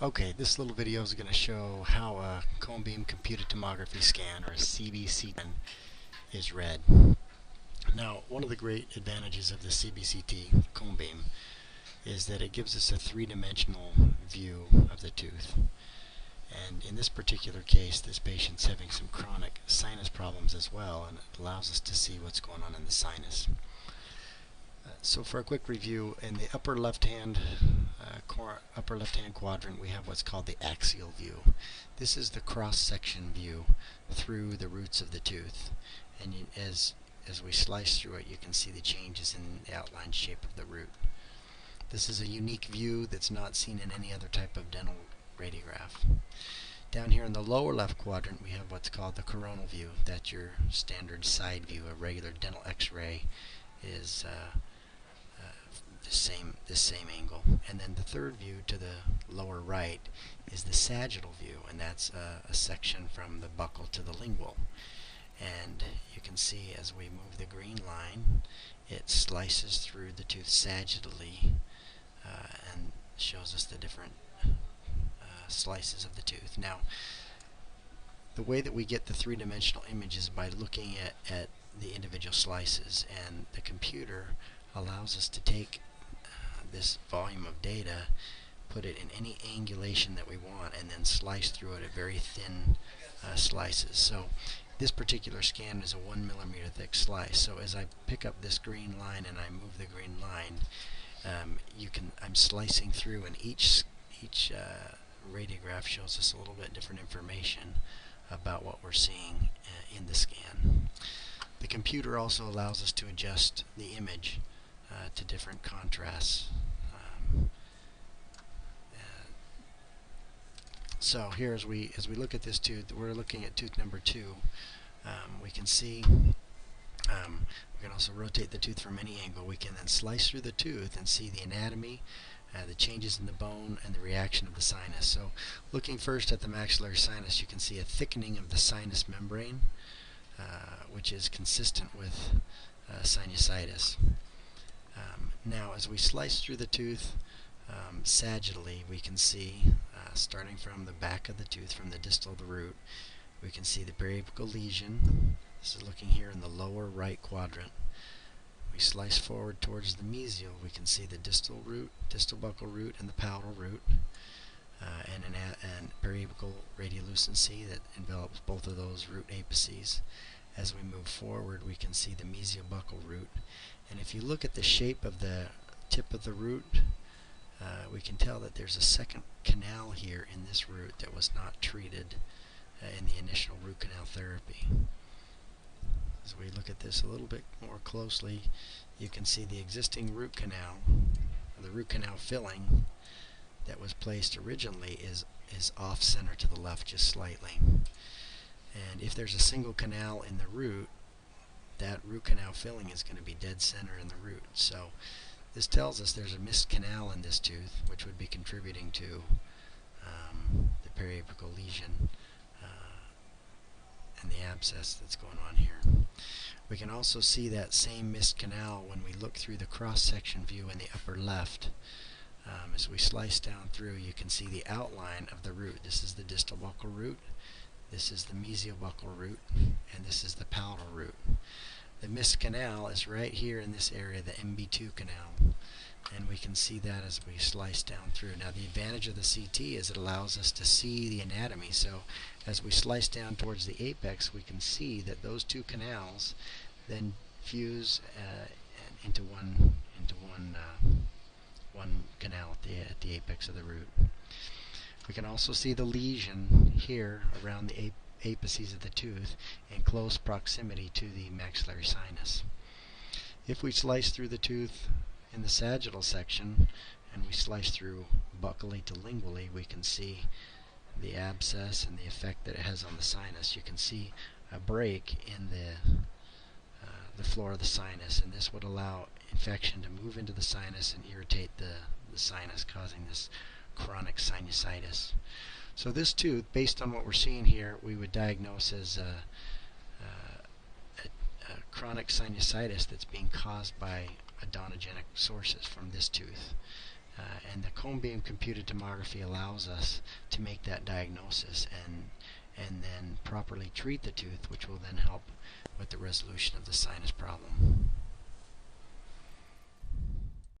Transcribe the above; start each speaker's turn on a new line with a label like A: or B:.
A: Okay, this little video is going to show how a cone beam computed tomography scan, or a CBCT, is read. Now, one of the great advantages of the CBCT cone beam is that it gives us a three-dimensional view of the tooth. And in this particular case, this patient's having some chronic sinus problems as well, and it allows us to see what's going on in the sinus. So for a quick review, in the upper left-hand quadrant, we have what's called the axial view. This is the cross-section view through the roots of the tooth, and as we slice through it, you can see the changes in the outline shape of the root. This is a unique view that's not seen in any other type of dental radiograph. Down here in the lower left quadrant, we have what's called the coronal view. That's your standard side view. A regular dental x-ray is this same angle. And then the third view to the lower right is the sagittal view, and that's a section from the buccal to the lingual. And you can see as we move the green line, it slices through the tooth sagittally and shows us the different slices of the tooth. Now, the way that we get the three-dimensional image is by looking at the individual slices, and the computer allows us to take this volume of data, put it in any angulation that we want, and then slice through it at very thin slices. So this particular scan is a 1 millimeter thick slice. So as I pick up this green line and I move the green line, I'm slicing through, and each radiograph shows us a little bit different information about what we're seeing in the scan. The computer also allows us to adjust the image to different contrasts. So here, as we look at this tooth, we're looking at tooth number 2. We can see we can also rotate the tooth from any angle. We can then slice through the tooth and see the anatomy, the changes in the bone, and the reaction of the sinus. So looking first at the maxillary sinus, you can see a thickening of the sinus membrane, which is consistent with sinusitis. Now, as we slice through the tooth sagittally, we can see, starting from the back of the tooth, from the distal of the root, we can see the periapical lesion. This is looking here in the lower right quadrant. We slice forward towards the mesial, we can see the distal root, distal buccal root, and the palatal root, and periapical radiolucency that envelops both of those root apices. As we move forward, we can see the mesiobuccal root. And if you look at the shape of the tip of the root, we can tell that there's a second canal here in this root that was not treated in the initial root canal therapy. As we look at this a little bit more closely, you can see the existing root canal, the root canal filling that was placed originally is off center to the left just slightly. And if there's a single canal in the root, that root canal filling is going to be dead center in the root. So this tells us there's a missed canal in this tooth, which would be contributing to the periapical lesion and the abscess that's going on here. We can also see that same missed canal when we look through the cross-section view in the upper left. As we slice down through, you can see the outline of the root. This is the distal buccal root, this is the mesiobuccal root, and this is the palatal root. The missed canal is right here in this area, the MB2 canal, and we can see that as we slice down through. Now, the advantage of the CT is it allows us to see the anatomy. So as we slice down towards the apex, we can see that those two canals then fuse into one canal at the apex of the root. We can also see the lesion here around the apices of the tooth in close proximity to the maxillary sinus. If we slice through the tooth in the sagittal section and we slice through buccally to lingually, we can see the abscess and the effect that it has on the sinus. You can see a break in the floor of the sinus, and this would allow infection to move into the sinus and irritate the sinus, causing this chronic sinusitis. So this tooth, based on what we're seeing here, we would diagnose as a chronic sinusitis that's being caused by odontogenic sources from this tooth. And the cone beam computed tomography allows us to make that diagnosis and then properly treat the tooth, which will then help with the resolution of the sinus problem.